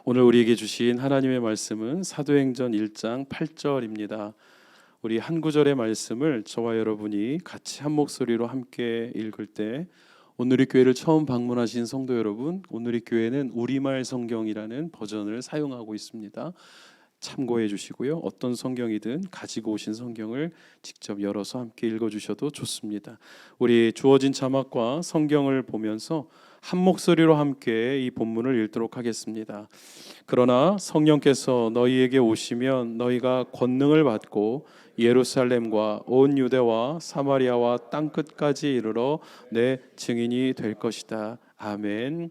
오늘 우리에게 주신 하나님의 말씀은 사도행전 1장 8절입니다. 우리 한 구절의 말씀을 저와 여러분이 같이 한 목소리로 함께 읽을 때, 오늘의 교회를 처음 방문하신 성도 여러분, 오늘의 교회는 우리말 성경이라는 버전을 사용하고 있습니다. 참고해 주시고요. 어떤 성경이든 가지고 오신 성경을 직접 열어서 함께 읽어주셔도 좋습니다. 우리 주어진 자막과 성경을 보면서 한 목소리로 함께 이 본문을 읽도록 하겠습니다. 그러나 성령께서 너희에게 오시면 너희가 권능을 받고 예루살렘과 온 유대와 사마리아와 땅끝까지 이르러 내 증인이 될 것이다. 아멘.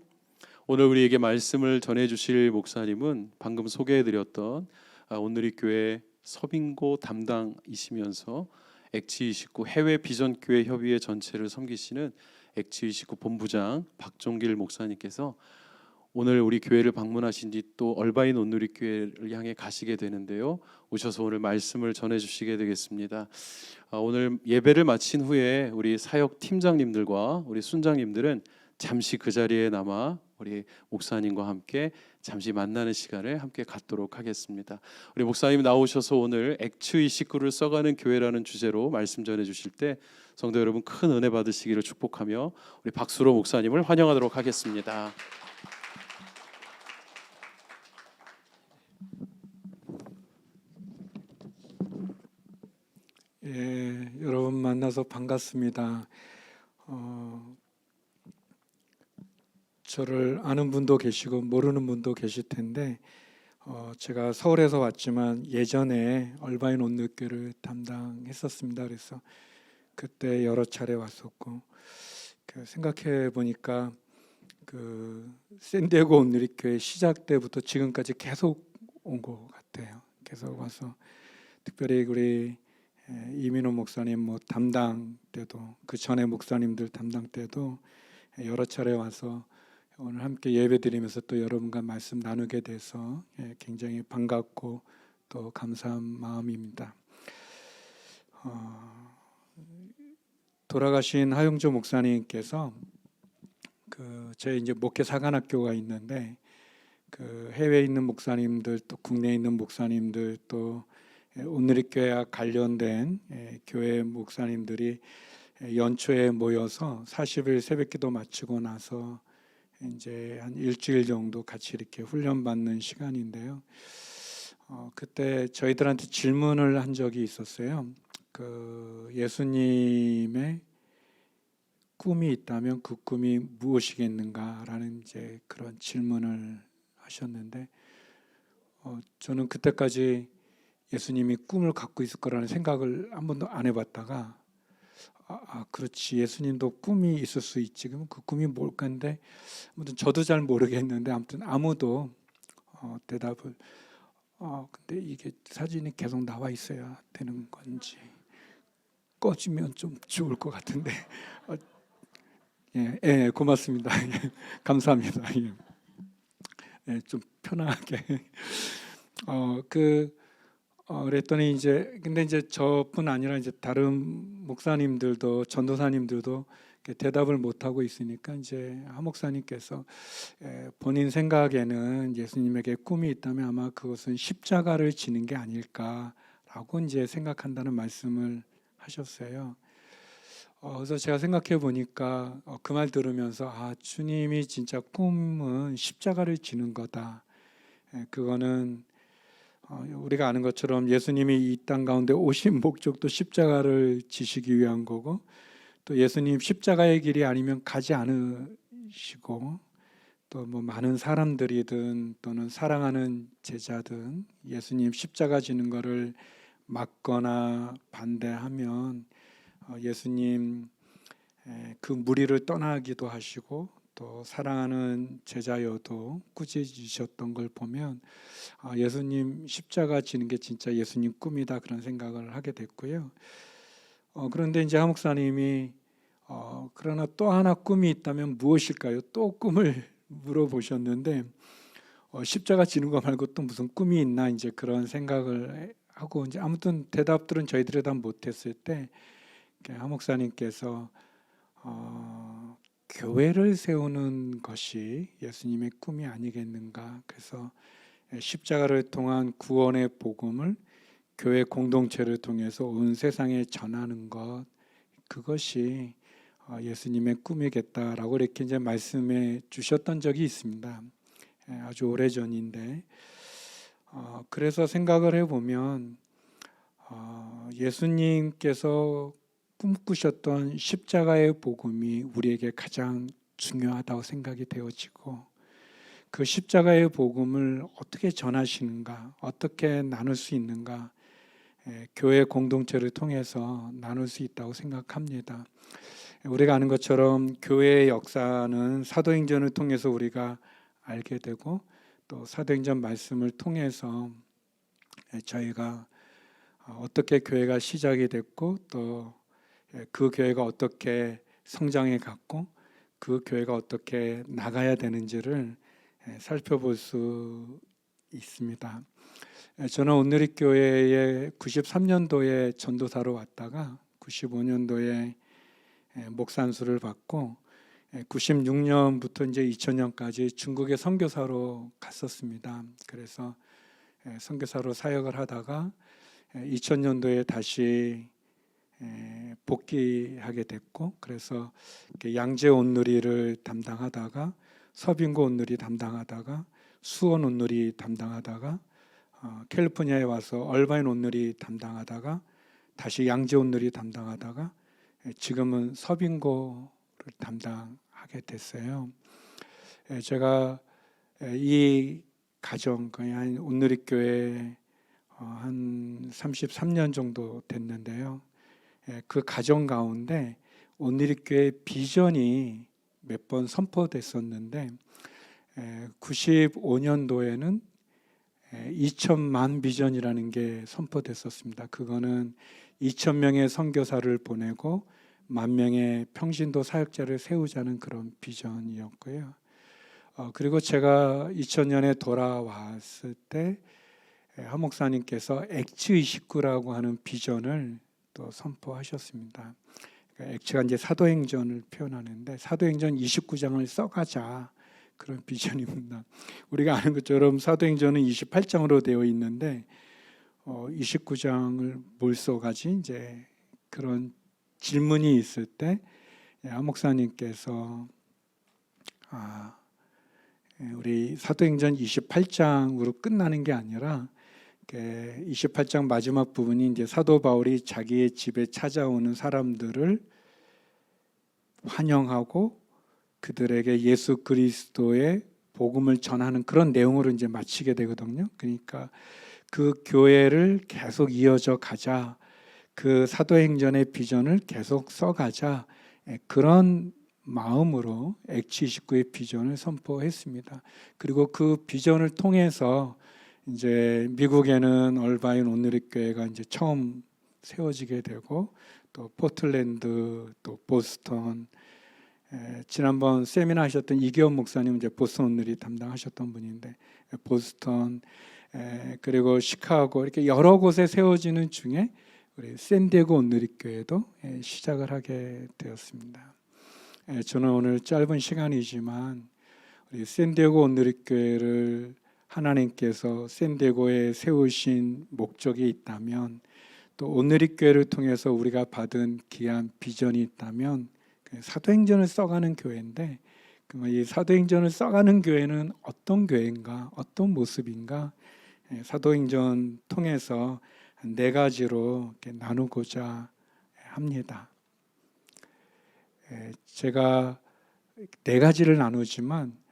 오늘 우리에게 말씀을 전해주실 목사님은 방금 소개해드렸던 오늘의 교회 서빙고 담당이시면서 엑치29 해외 비전교회 협의회 전체를 섬기시는 엑치29 본부장 박종길 목사님께서 오늘 우리 교회를 방문하신 뒤 또 얼바인 온누리 교회를 향해 가시게 되는데요. 오셔서 오늘 말씀을 전해주시게 되겠습니다. 오늘 예배를 마친 후에 우리 사역 팀장님들과 우리 순장님들은 잠시 그 자리에 남아 우리 목사님과 함께 잠시 만나는 시간을 함께 갖도록 하겠습니다. 우리 목사님 나오셔서 오늘 엑츠29를 써가는 교회라는 주제로 말씀 전해주실 때 성도 여러분 큰 은혜 받으시기를 축복하며 우리 박수로 목사님을 환영하도록 하겠습니다. 여러분 만나서 반갑습니다. 저를 아는 분도 계시고 모르는 분도 계실 텐데 제가 서울에서 왔지만 예전에 얼바인 온누리교회를 담당했었습니다. 그래서 그때 여러 차례 왔었고 생각해 보니까 샌디에고 온누리교회 시작 때부터 지금까지 계속 온 것 같아요. 계속 와서 특별히 우리 이민호 목사님 담당 때도 그 전에 목사님들 담당 때도 여러 차례 와서 오늘 함께 예배드리면서 또 여러분과 말씀 나누게 돼서 굉장히 반갑고 또 감사한 마음입니다. 돌아가신 하용조 목사님께서 제 이제 목회 사관학교가 있는데 해외에 있는 목사님들 또 국내에 있는 목사님들 또 온누리교회와 관련된 교회 목사님들이 연초에 모여서 40일 새벽기도 마치고 나서 이제 한 일주일 정도 같이 이렇게 훈련받는 시간인데요. 그때 저희들한테 질문을 한 적이 있었어요. 예수님의 꿈이 있다면 그 꿈이 무엇이겠는가라는 이제 그런 질문을 하셨는데 저는 그때까지 예수님이 꿈을 갖고 있을 거라는 생각을 한 번도 안 해봤다가 그렇지, 예수님도 꿈이 있을 수 있지. 그럼 그 꿈이 뭘까인데 아무튼 저도 잘 모르겠는데 아무튼 아무도 대답을 근데 이게 사진이 계속 나와 있어야 되는 건지 꺼지면 좀 좋을 것 같은데 고맙습니다. 감사합니다. 좀 편하게 그랬더니 근데 이제 저뿐 아니라 이제 다른 목사님들도 전도사님들도 대답을 못 하고 있으니까 이제 하 목사님께서 본인 생각에는 예수님에게 꿈이 있다면 아마 그것은 십자가를 지는 게 아닐까라고 이제 생각한다는 말씀을 하셨어요. 그래서 제가 생각해 보니까 그 말 들으면서 주님이 진짜 꿈은 십자가를 지는 거다. 그거는 우리가 아는 것처럼 예수님이 이 땅 가운데 오신 목적도 십자가를 지시기 위한 거고 또 예수님 십자가의 길이 아니면 가지 않으시고 또 많은 사람들이든 또는 사랑하는 제자든 예수님 십자가 지는 거를 막거나 반대하면 예수님 그 무리를 떠나기도 하시고 또 사랑하는 제자여도 꾸짖으셨던 걸 보면 예수님 십자가 지는 게 진짜 예수님 꿈이다 그런 생각을 하게 됐고요. 그런데 이제 하 목사님이 그러나 또 하나 꿈이 있다면 무엇일까요? 또 꿈을 물어보셨는데 십자가 지는 거 말고 또 무슨 꿈이 있나 이제 그런 생각을 하고 이제 아무튼 대답들은 저희들이 다 못했을 때 하 목사님께서 교회를 세우는 것이 예수님의 꿈이 아니겠는가. 그래서 십자가를 통한 구원의 복음을 교회 공동체를 통해서 온 세상에 전하는 것, 그것이 예수님의 꿈이겠다라고 이렇게 이제 말씀해 주셨던 적이 있습니다. 아주 오래 전인데, 그래서 생각을 해보면 예수님께서 꿈꾸셨던 십자가의 복음이 우리에게 가장 중요하다고 생각이 되어지고, 그 십자가의 복음을 어떻게 전하시는가, 어떻게 나눌 수 있는가, 교회 공동체를 통해서 나눌 수 있다고 생각합니다. 우리가 아는 것처럼 교회의 역사는 사도행전을 통해서 우리가 알게 되고, 또 사도행전 말씀을 통해서 저희가 어떻게 교회가 시작이 됐고, 또 그 교회가 어떻게 성장해 갔고, 그 교회가 어떻게 나가야 되는지를 살펴볼 수 있습니다. 저는 온누리교회에 93년도에 전도사로 왔다가 95년도에 목사 안수를 받고 96년부터 이제 2000년까지 중국에 선교사로 갔었습니다. 그래서 선교사로 사역을 하다가 2000년도에 다시 복귀하게 됐고, 그래서 양재 온누리를 담당하다가 서빙고 온누리 담당하다가 수원 온누리 담당하다가 캘리포니아에 와서 얼바인 온누리 담당하다가 다시 양재 온누리 담당하다가 지금은 서빙고를 담당하게 됐어요. 제가 이 가정, 거의 한 온누리교회 한 33년 정도 됐는데요. 그 가정 가운데 온누리교회 비전이 몇 번 선포됐었는데 95년도에는 2천만 비전이라는 게 선포됐었습니다. 그거는 2,000명의 선교사를 보내고 10,000명의 평신도 사역자를 세우자는 그런 비전이었고요. 그리고 제가 2000년에 돌아왔을 때 한 목사님께서 액츠29라고 하는 비전을 또 선포하셨습니다. 그러니까 액츠가 이제 사도행전을 표현하는데 사도행전 29장을 써가자, 그런 비전입니다. 우리가 아는 것처럼 사도행전은 28장으로 되어 있는데 29장을 뭘 써가지, 이제 그런 질문이 있을 때 한 목사님께서 우리 사도행전 28장으로 끝나는 게 아니라 28장 마지막 부분이 이제 사도 바울이 자기의 집에 찾아오는 사람들을 환영하고 그들에게 예수 그리스도의 복음을 전하는 그런 내용으로 이제 마치게 되거든요. 그러니까 그 교회를 계속 이어져 가자, 그 사도행전의 비전을 계속 써가자, 그런 마음으로 액츠29의 비전을 선포했습니다. 그리고 그 비전을 통해서 이제 미국에는 얼바인 온누리교회가 이제 처음 세워지게 되고, 또 포틀랜드, 또 보스턴, 지난번 세미나 하셨던 이기원 목사님 이제 보스턴 온누리 담당하셨던 분인데, 보스턴, 그리고 시카고, 이렇게 여러 곳에 세워지는 중에 우리 샌디에고 온누리교회도 시작을 하게 되었습니다. 저는 오늘 짧은 시간이지만 우리 샌디에고 온누리교회를 하나님께서 샌디에고에 세우신 목적이 있다면, 또 온누리교회를 통해서 우리가 받은 귀한 비전이 있다면 사도행전을 써가는 교회인데, 이 사도행전을 써가는 교회는 어떤 교회인가, 어떤 모습인가, 사도행전 통해서 네 가지로 이렇게 나누고자 합니다. 제가 네 가지를 나누지만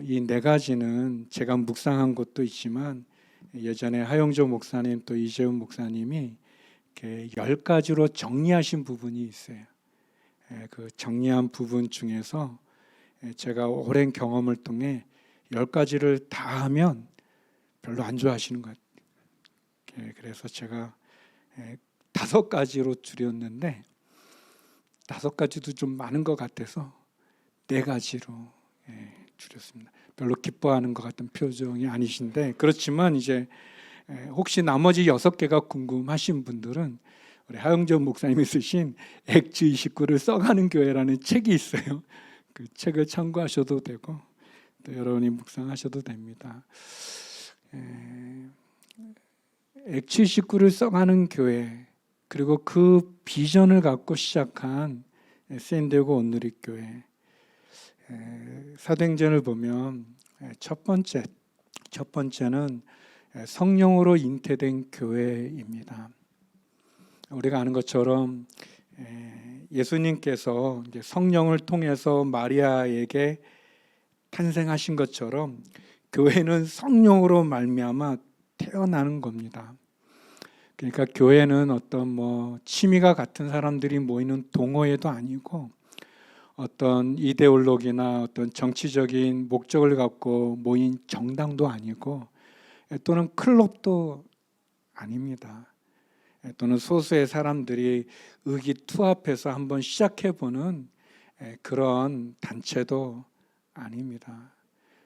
이 네 가지는 제가 묵상한 것도 있지만 예전에 하용조 목사님 또 이재훈 목사님이 이렇게 10가지로 정리하신 부분이 있어요. 그 정리한 부분 중에서 제가 오랜 경험을 통해 10가지를 다 하면 별로 안 좋아하시는 것 같아요. 그래서 제가 5가지로 줄였는데 5가지도 좀 많은 것 같아서 4가지로 줄였습니다. 별로 기뻐하는 것 같은 표정이 아니신데, 그렇지만 이제 혹시 나머지 6개가 궁금하신 분들은 우리 하영전 목사님이 쓰신 액츠29를 써가는 교회라는 책이 있어요. 그 책을 참고하셔도 되고 또 여러분이 묵상하셔도 됩니다. 액취 식구를 써가는 교회, 그리고 그 비전을 갖고 시작한 샌디에고 온누리교회. 사도행전을 보면 첫 번째는 성령으로 잉태된 교회입니다. 우리가 아는 것처럼 예수님께서 이제 성령을 통해서 마리아에게 탄생하신 것처럼 교회는 성령으로 말미암아 태어나는 겁니다. 그러니까 교회는 어떤 취미가 같은 사람들이 모이는 동호회도 아니고 어떤 이데올로기나 어떤 정치적인 목적을 갖고 모인 정당도 아니고 또는 클럽도 아닙니다. 또는 소수의 사람들이 의기투합해서 한번 시작해보는 그런 단체도 아닙니다.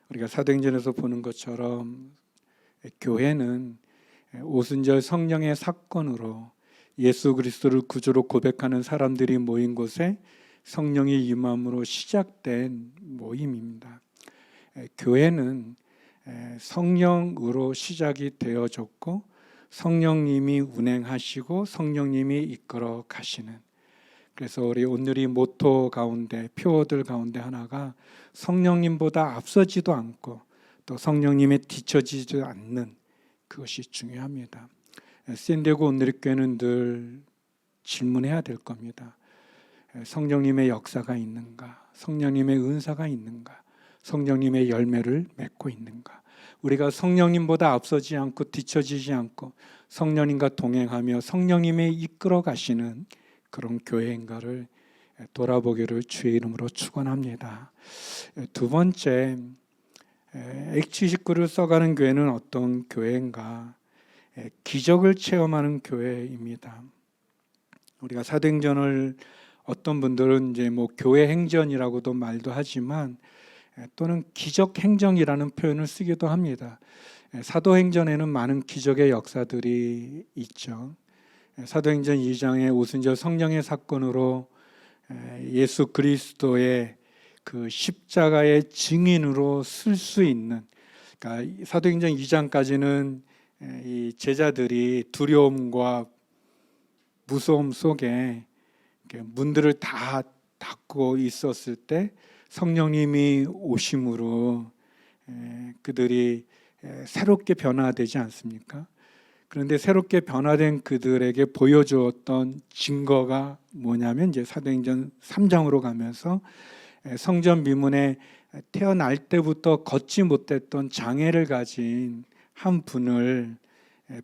우리가 사도행전에서 보는 것처럼 교회는 오순절 성령의 사건으로 예수 그리스도를 구주로 고백하는 사람들이 모인 곳에 성령이 임함으로 시작된 모임입니다. 교회는 성령으로 시작이 되어졌고 성령님이 운행하시고 성령님이 이끌어 가시는, 그래서 우리 오늘이 모토 가운데 표어들 가운데 하나가 성령님보다 앞서지도 않고 또 성령님에 뒤처지지 않는, 그것이 중요합니다. 샌디에고 온누리교회는 늘 질문해야 될 겁니다. 성령님의 역사가 있는가? 성령님의 은사가 있는가? 성령님의 열매를 맺고 있는가? 우리가 성령님보다 앞서지 않고 뒤처지지 않고 성령님과 동행하며 성령님의 이끌어 가시는 그런 교회인가를 돌아보기를 주의 이름으로 축원합니다. 두 번째, 액취 식구를 써가는 교회는 어떤 교회인가? 기적을 체험하는 교회입니다. 우리가 사도행전을 어떤 분들은 이제 교회 행전이라고도 말도 하지만 또는 기적 행정이라는 표현을 쓰기도 합니다. 사도행전에는 많은 기적의 역사들이 있죠. 사도행전 2장의 오순절 성령의 사건으로 예수 그리스도의 그 십자가의 증인으로 쓸 수 있는, 그러니까 사도행전 2장까지는 이 제자들이 두려움과 무서움 속에 문들을 다 닫고 있었을 때 성령님이 오심으로 그들이 새롭게 변화되지 않습니까? 그런데 새롭게 변화된 그들에게 보여주었던 증거가 뭐냐면 이제 사도행전 3장으로 가면서 성전 미문에 태어날 때부터 걷지 못했던 장애를 가진 한 분을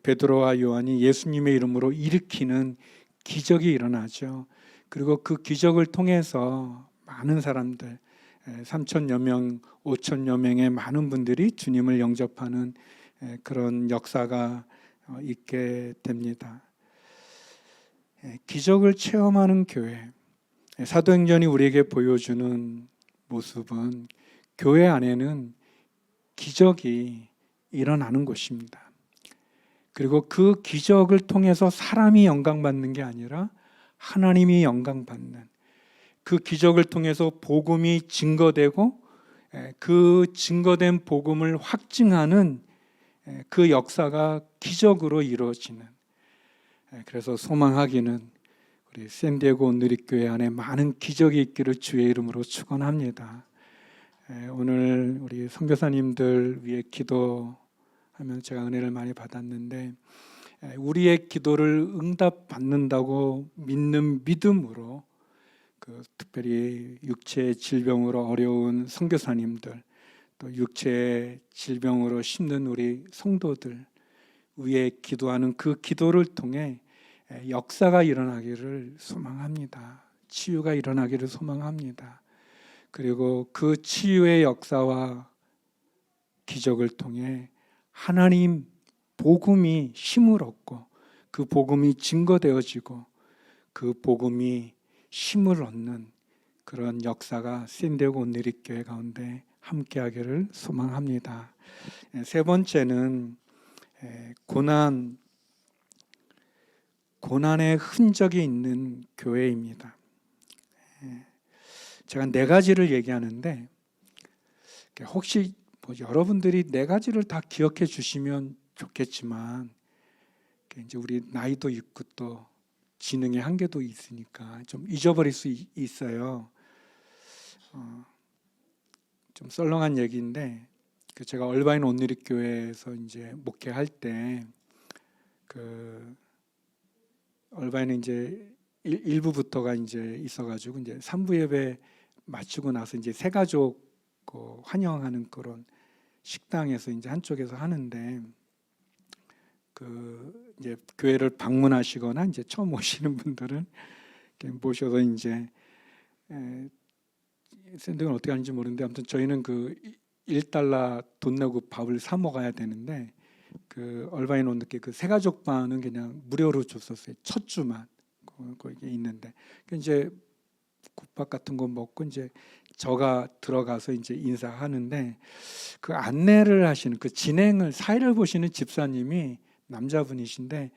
베드로와 요한이 예수님의 이름으로 일으키는 기적이 일어나죠. 그리고 그 기적을 통해서 많은 사람들, 3천여 명, 5천여 명의 많은 분들이 주님을 영접하는 그런 역사가 있게 됩니다. 기적을 체험하는 교회, 사도행전이 우리에게 보여주는 모습은 교회 안에는 기적이 일어나는 곳입니다. 그리고 그 기적을 통해서 사람이 영광받는 게 아니라 하나님이 영광받는, 그 기적을 통해서 복음이 증거되고 그 증거된 복음을 확증하는 그 역사가 기적으로 이루어지는, 그래서 소망하기는 우리 샌디에고 온누리교회 안에 많은 기적이 있기를 주의 이름으로 축원합니다. 오늘 우리 선교사님들 위해 기도하면 제가 은혜를 많이 받았는데, 우리의 기도를 응답받는다고 믿는 믿음으로 특별히 육체의 질병으로 어려운 선교사님들, 또 육체의 질병으로 힘든 우리 성도들 위해 기도하는 그 기도를 통해 역사가 일어나기를 소망합니다. 치유가 일어나기를 소망합니다. 그리고 그 치유의 역사와 기적을 통해 하나님 복음이 힘을 얻고 그 복음이 증거되어지고 그 복음이 힘을 얻는 그런 역사가 샌디에고 온누리교회 가운데 함께하기를 소망합니다. 세 번째는 고난의 흔적이 있는 교회입니다. 제가 네 가지를 얘기하는데 혹시 뭐 여러분들이 네 가지를 다 기억해 주시면 좋겠지만 이제 우리 나이도 있고 또 지능의 한계도 있으니까 좀 잊어버릴 수 있어요. 좀 썰렁한 얘기인데 제가 얼바인 온누리교회에서 이제 목회할 때 얼바인은 이제 1부부터가 이제 있어가지고 이제 3부 예배 마치고 나서 이제 새 가족 환영하는 그런 식당에서 이제 한쪽에서 하는데 이제 교회를 방문하시거나 이제 처음 오시는 분들은 이렇게 모셔서 이제 샌드위치는 어떻게 하는지 모르는데 아무튼 저희는 $1 돈 내고 밥을 사 먹어야 되는데 얼바인 온누리 새 가족 반은 그냥 무료로 줬었어요. 첫 주만 거기에 있는데 이제 국밥 같은 거 먹고 이제 저가 들어가서 이제 인사하는데 안내를 하시는 진행을 사회를 보시는 집사님이 남자분이신데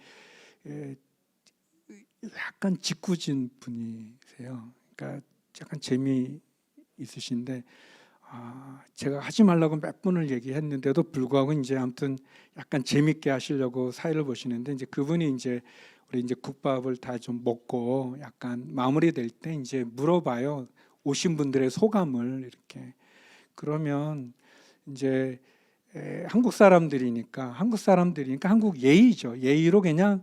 약간 짓궂은 분이세요. 그러니까 약간 재미 있으신데 제가 하지 말라고 몇 번을 얘기했는데도 불구하고 이제 아무튼 약간 재밌게 하시려고 사회를 보시는데 이제 그분이 이제 우리 이제 국밥을 다 좀 먹고 약간 마무리될 때 이제 물어봐요. 오신 분들의 소감을 이렇게. 그러면 이제 한국 사람들이니까 한국 예의죠. 예의로 그냥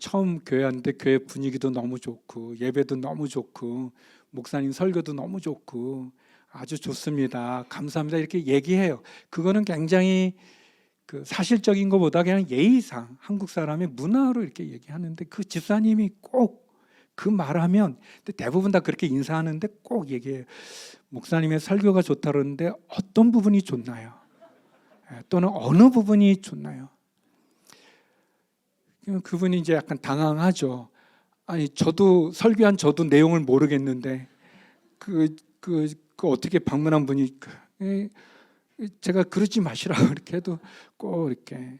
처음 교회 왔는데 교회 분위기도 너무 좋고 예배도 너무 좋고 목사님 설교도 너무 좋고 아주 좋습니다. 감사합니다. 이렇게 얘기해요. 그거는 굉장히 사실적인 것보다 그냥 예의상 한국 사람의 문화로 이렇게 얘기하는데 집사님이 꼭 그 말하면 대부분 다 그렇게 인사하는데 꼭 얘기해요. 목사님의 설교가 좋다 그러는데 어떤 부분이 좋나요? 또는 어느 부분이 좋나요? 그분이 이제 약간 당황하죠. 아니 저도 설교한 저도 내용을 모르겠는데 어떻게 방문한 분이 제가 그러지 마시라고 이렇게 해도 꼭 이렇게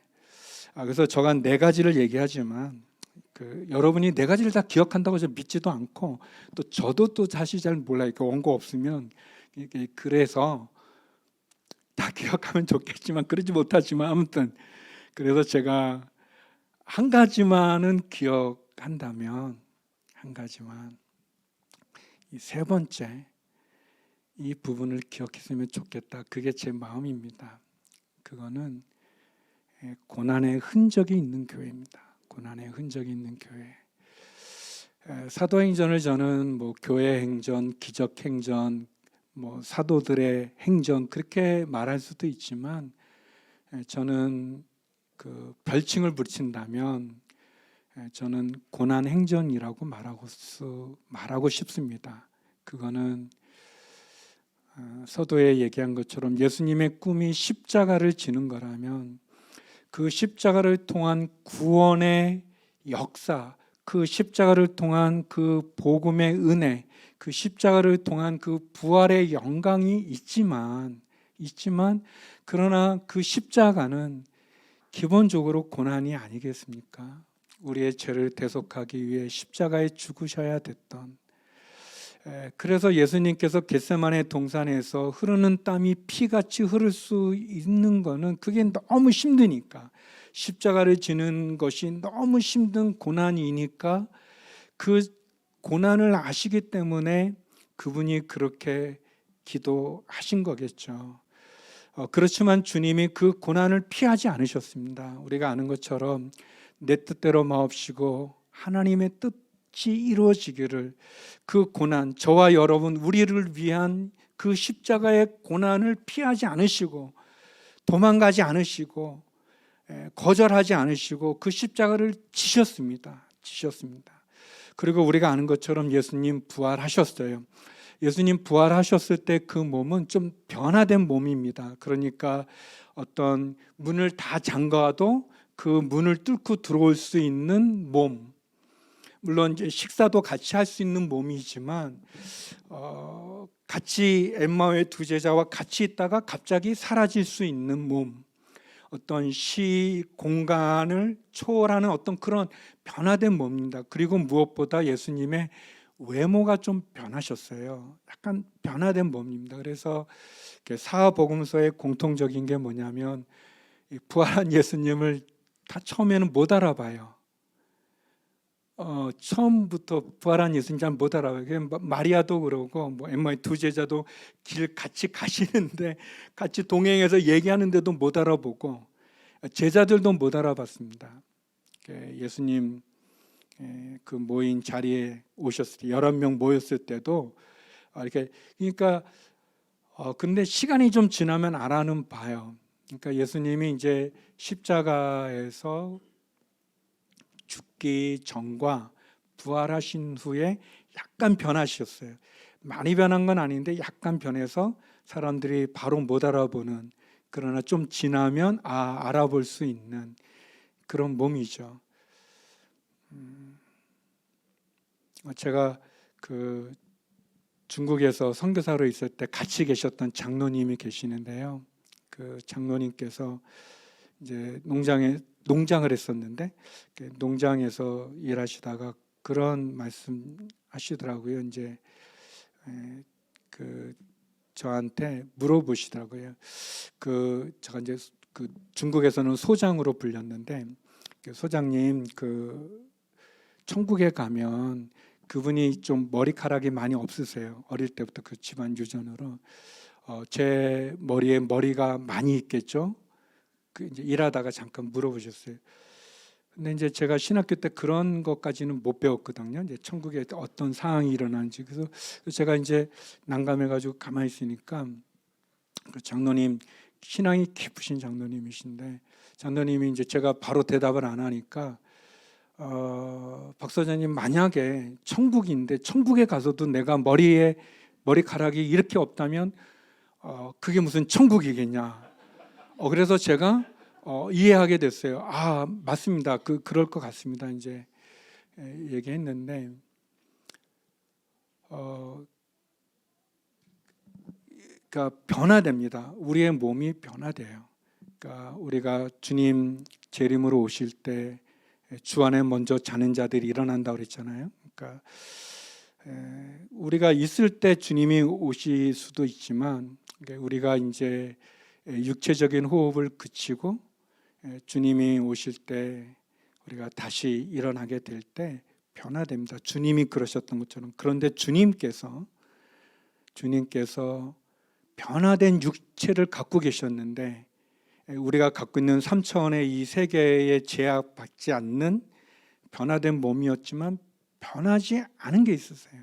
그래서 저가 네 가지를 얘기하지만 여러분이 네 가지를 다 기억한다고 저 믿지도 않고 또 저도 또 사실 잘 몰라요. 원고 없으면 그래서 다 기억하면 좋겠지만 그러지 못하지만 아무튼 그래서 제가 한 가지만은 기억한다면 한 가지만 이 세 번째 이 부분을 기억했으면 좋겠다. 그게 제 마음입니다. 그거는 고난의 흔적이 있는 교회입니다. 고난의 흔적이 있는 교회. 사도행전을 저는 뭐 교회 행전, 기적 행전, 뭐 사도들의 행전 그렇게 말할 수도 있지만 저는 별칭을 붙인다면 저는 고난 행전이라고 말하고 싶습니다. 그거는 서도에 얘기한 것처럼 예수님의 꿈이 십자가를 지는 거라면 그 십자가를 통한 구원의 역사, 그 십자가를 통한 그 복음의 은혜, 그 십자가를 통한 그 부활의 영광이 있지만 그러나 그 십자가는 기본적으로 고난이 아니겠습니까? 우리의 죄를 대속하기 위해 십자가에 죽으셔야 됐던. 그래서 예수님께서 겟세마네 동산에서 흐르는 땀이 피같이 흐를 수 있는 거는 그게 너무 힘드니까, 십자가를 지는 것이 너무 힘든 고난이니까 그 고난을 아시기 때문에 그분이 그렇게 기도하신 거겠죠. 그렇지만 주님이 그 고난을 피하지 않으셨습니다. 우리가 아는 것처럼 내 뜻대로 마옵시고 하나님의 뜻이 이루어지기를, 그 고난, 저와 여러분 우리를 위한 그 십자가의 고난을 피하지 않으시고 도망가지 않으시고 거절하지 않으시고 그 십자가를 지셨습니다. 그리고 우리가 아는 것처럼 예수님 부활하셨어요. 예수님 부활하셨을 때 그 몸은 좀 변화된 몸입니다. 그러니까 어떤 문을 다 잠가도 그 문을 뚫고 들어올 수 있는 몸, 물론 이제 식사도 같이 할 수 있는 몸이지만 같이 엠마오의 두 제자와 같이 있다가 갑자기 사라질 수 있는 몸, 어떤 공간을 초월하는 어떤 그런 변화된 몸입니다. 그리고 무엇보다 예수님의 외모가 좀 변하셨어요. 약간 변화된 몸입니다. 그래서 사복음서의 공통적인 게 뭐냐면 이 부활한 예수님을 다 처음에는 못 알아봐요. 처음부터 부활한 예수님 잘 못 알아봐요. 마리아도 그러고 뭐 엠마의 두 제자도 길 같이 가시는데 같이 동행해서 얘기하는데도 못 알아보고 제자들도 못 알아봤습니다. 예수님 그 모인 자리에 오셨을 때 11명 모였을 때도 이렇게 그러니까 근데 시간이 좀 지나면 알아는 봐요. 그러니까 예수님이 이제 십자가에서 죽기 전과 부활하신 후에 약간 변하셨어요. 많이 변한 건 아닌데 약간 변해서 사람들이 바로 못 알아보는, 그러나 좀 지나면 알아볼 수 있는 그런 몸이죠. 제가 그 중국에서 선교사로 있을 때 같이 계셨던 장로님이 계시는데요. 그 장로님께서 이제 농장을 했었는데 농장에서 일하시다가 그런 말씀하시더라고요. 이제 그 저한테 물어보시더라고요. 제가 이제 그 중국에서는 소장으로 불렸는데 소장님 천국에 가면 그분이 좀 머리카락이 많이 없으세요. 어릴 때부터 그 집안 유전으로 제 머리에 머리가 많이 있겠죠. 이제 일하다가 잠깐 물어보셨어요. 근데 이제 제가 신학교 때 그런 것까지는 못 배웠거든요. 이제 천국에 어떤 상황이 일어나는지. 그래서 제가 이제 난감해가지고 가만히 있으니까 그 장로님, 신앙이 깊으신 장로님이신데 장로님이 이제 제가 바로 대답을 안 하니까 박사장님, 만약에 천국인데 천국에 가서도 내가 머리에 머리카락이 이렇게 없다면 그게 무슨 천국이겠냐. 그래서 제가 이해하게 됐어요. 맞습니다. 그럴 것 같습니다. 이제 얘기했는데 그러니까 변화됩니다. 우리의 몸이 변화돼요. 그러니까 우리가 주님 재림으로 오실 때 주 안에 먼저 자는 자들이 일어난다고 그랬잖아요. 그러니까 우리가 있을 때 주님이 오실 수도 있지만 우리가 이제 육체적인 호흡을 그치고 주님이 오실 때 우리가 다시 일어나게 될 때 변화됩니다. 주님이 그러셨던 것처럼. 그런데 주님께서 변화된 육체를 갖고 계셨는데 우리가 갖고 있는 3차원의 이 세계에 제약받지 않는 변화된 몸이었지만 변하지 않은 게 있었어요.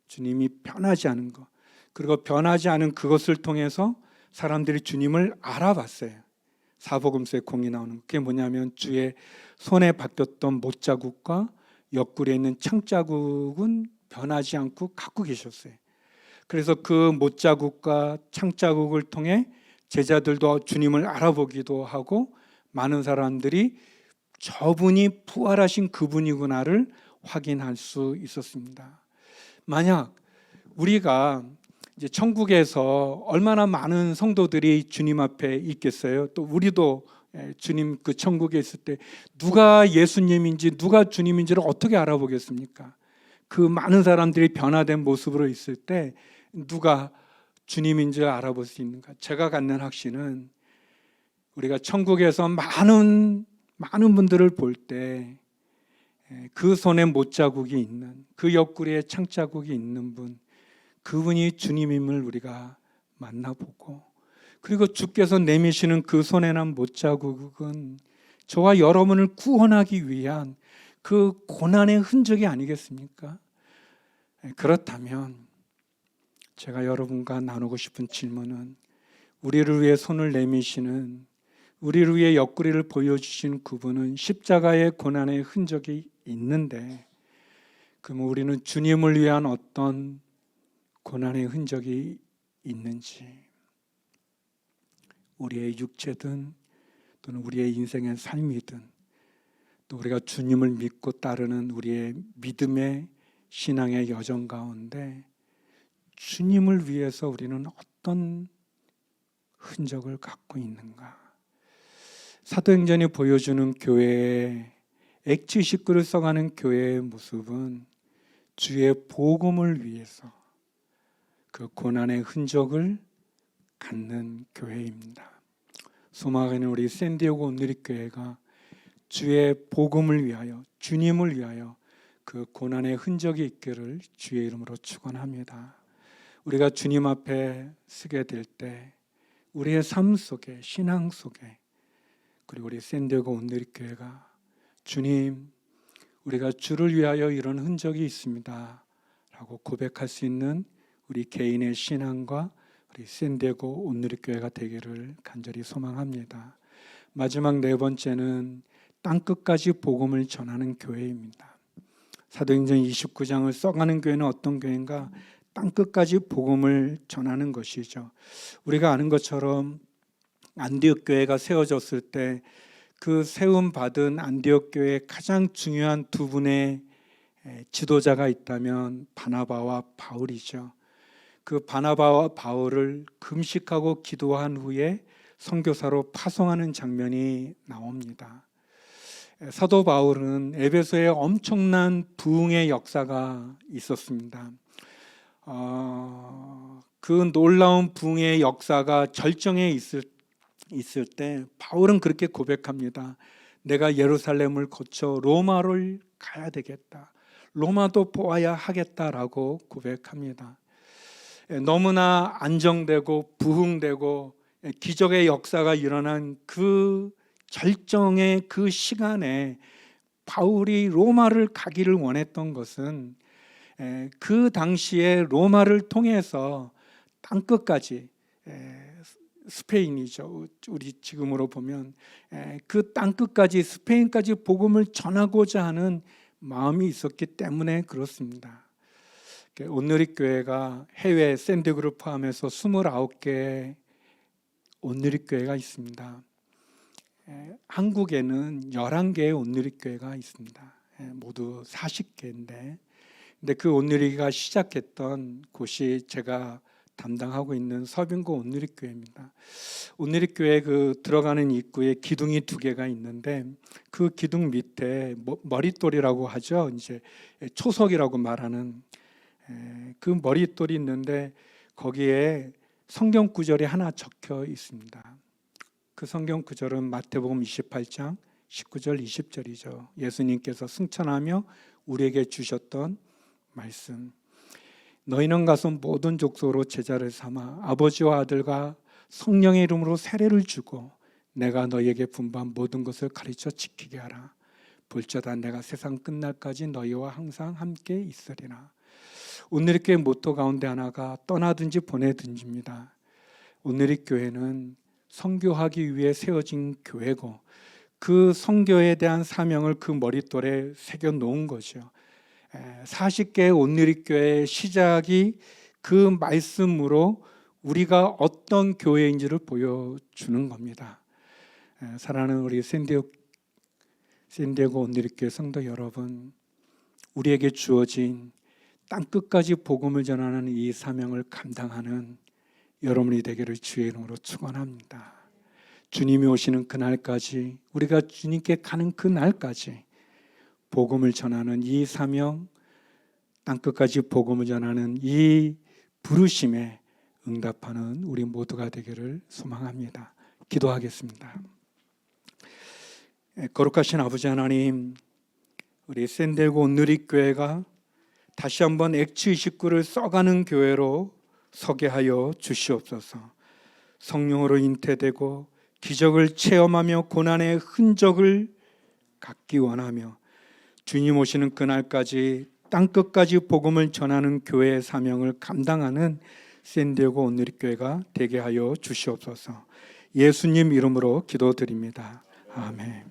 주님이 변하지 않은 것. 그리고 변하지 않은 그것을 통해서 사람들이 주님을 알아봤어요. 사복음서에 공이 나오는 것. 그게 뭐냐면 주의 손에 박혔던 못자국과 옆구리에 있는 창자국은 변하지 않고 갖고 계셨어요. 그래서 그 못자국과 창자국을 통해 제자들도 주님을 알아보기도 하고 많은 사람들이 저분이 부활하신 그분이구나를 확인할 수 있었습니다. 만약 우리가 이제 천국에서 얼마나 많은 성도들이 주님 앞에 있겠어요. 또 우리도 주님 그 천국에 있을 때 누가 예수님인지 누가 주님인지를 어떻게 알아보겠습니까? 그 많은 사람들이 변화된 모습으로 있을 때 누가 주님인지 알아볼 수 있는가? 제가 갖는 확신은 우리가 천국에서 많은 분들을 볼 때 그 손에 못자국이 있는, 그 옆구리에 창자국이 있는 분, 그분이 주님임을 우리가 만나보고, 그리고 주께서 내미시는 그 손에 난 못자국은 저와 여러분을 구원하기 위한 그 고난의 흔적이 아니겠습니까? 그렇다면 제가 여러분과 나누고 싶은 질문은 우리를 위해 손을 내미시는, 우리를 위해 옆구리를 보여주신 그분은 십자가의 고난의 흔적이 있는데 그러면 우리는 주님을 위한 어떤 고난의 흔적이 있는지, 우리의 육체든 또는 우리의 인생의 삶이든 또 우리가 주님을 믿고 따르는 우리의 믿음의 신앙의 여정 가운데 주님을 위해서 우리는 어떤 흔적을 갖고 있는가? 사도행전이 보여주는 교회의 액체 식구를 써가는 교회의 모습은 주의 복음을 위해서 그 고난의 흔적을 갖는 교회입니다. 소망하는 우리 샌디에고 온누리교회가 주의 복음을 위하여, 주님을 위하여 그 고난의 흔적이 있기를 주의 이름으로 축원합니다. 우리가 주님 앞에 서게 될 때 우리의 삶 속에, 신앙 속에, 그리고 우리 샌디에고 온누리교회가 주님, 우리가 주를 위하여 이런 흔적이 있습니다 라고 고백할 수 있는 우리 개인의 신앙과 우리 샌디에고 온누리교회가 되기를 간절히 소망합니다. 마지막 네 번째는 땅끝까지 복음을 전하는 교회입니다. 사도행전 29장을 써가는 교회는 어떤 교회인가? 땅끝까지 복음을 전하는 것이죠. 우리가 아는 것처럼 안디옥 교회가 세워졌을 때 그 세움 받은 안디옥 교회의 가장 중요한 두 분의 지도자가 있다면 바나바와 바울이죠. 그 바나바와 바울을 금식하고 기도한 후에 선교사로 파송하는 장면이 나옵니다. 사도 바울은 에베소에 엄청난 부흥의 역사가 있었습니다. 그 놀라운 부흥의 역사가 절정에 있을 때 바울은 그렇게 고백합니다. 내가 예루살렘을 거쳐 로마를 가야 되겠다. 로마도 보아야 하겠다라고 고백합니다. 너무나 안정되고 부흥되고 기적의 역사가 일어난 그 절정의 그 시간에 바울이 로마를 가기를 원했던 것은 그 당시에 로마를 통해서 땅끝까지, 스페인이죠. 우리 지금으로 보면 그 땅끝까지, 스페인까지 복음을 전하고자 하는 마음이 있었기 때문에 그렇습니다. 온누리교회가 해외 샌드그룹 포함해서 29개의 온누리교회가 있습니다. 한국에는 11개의 온누리교회가 있습니다. 모두 40개인데, 근데 그 온누리가 시작했던 곳이 제가 담당하고 있는 서빙고 온누리교회입니다. 온누리교회 그 들어가는 입구에 기둥이 2개가 있는데 그 기둥 밑에 머릿돌이라고 하죠. 이제 초석이라고 말하는 그 머릿돌이 있는데 거기에 성경 구절이 하나 적혀 있습니다. 그 성경 구절은 마태복음 28장 19절 20절이죠. 예수님께서 승천하며 우리에게 주셨던 말씀. 너희는 가서 모든 족속으로 제자를 삼아 아버지와 아들과 성령의 이름으로 세례를 주고 내가 너희에게 분부한 모든 것을 가르쳐 지키게 하라. 볼지어다 내가 세상 끝날까지 너희와 항상 함께 있으리라. 온누리교회 모토 가운데 하나가 떠나든지 보내든지입니다. 온누리교회는 선교하기 위해 세워진 교회고 그 선교에 대한 사명을 그 머릿돌에 새겨 놓은 거죠. 40개의 온누리교회의 시작이 그 말씀으로 우리가 어떤 교회인지를 보여주는 겁니다. 사랑하는 우리 샌디에고 온누리교회 성도 여러분, 우리에게 주어진 땅끝까지 복음을 전하는 이 사명을 감당하는 여러분이 되기를 주의 이름으로 축원합니다. 주님이 오시는 그날까지, 우리가 주님께 가는 그날까지 복음을 전하는 이 사명, 땅끝까지 복음을 전하는 이 부르심에 응답하는 우리 모두가 되기를 소망합니다. 기도하겠습니다. 거룩하신 아버지 하나님, 우리 샌디에고 온누리교회가 다시 한번 액츠 29를 써가는 교회로 서게 하여 주시옵소서. 성령으로 잉태되고 기적을 체험하며 고난의 흔적을 갖기 원하며 주님 오시는 그날까지 땅끝까지 복음을 전하는 교회의 사명을 감당하는 샌디에고 온누리교회가 되게 하여 주시옵소서. 예수님 이름으로 기도드립니다. 아멘.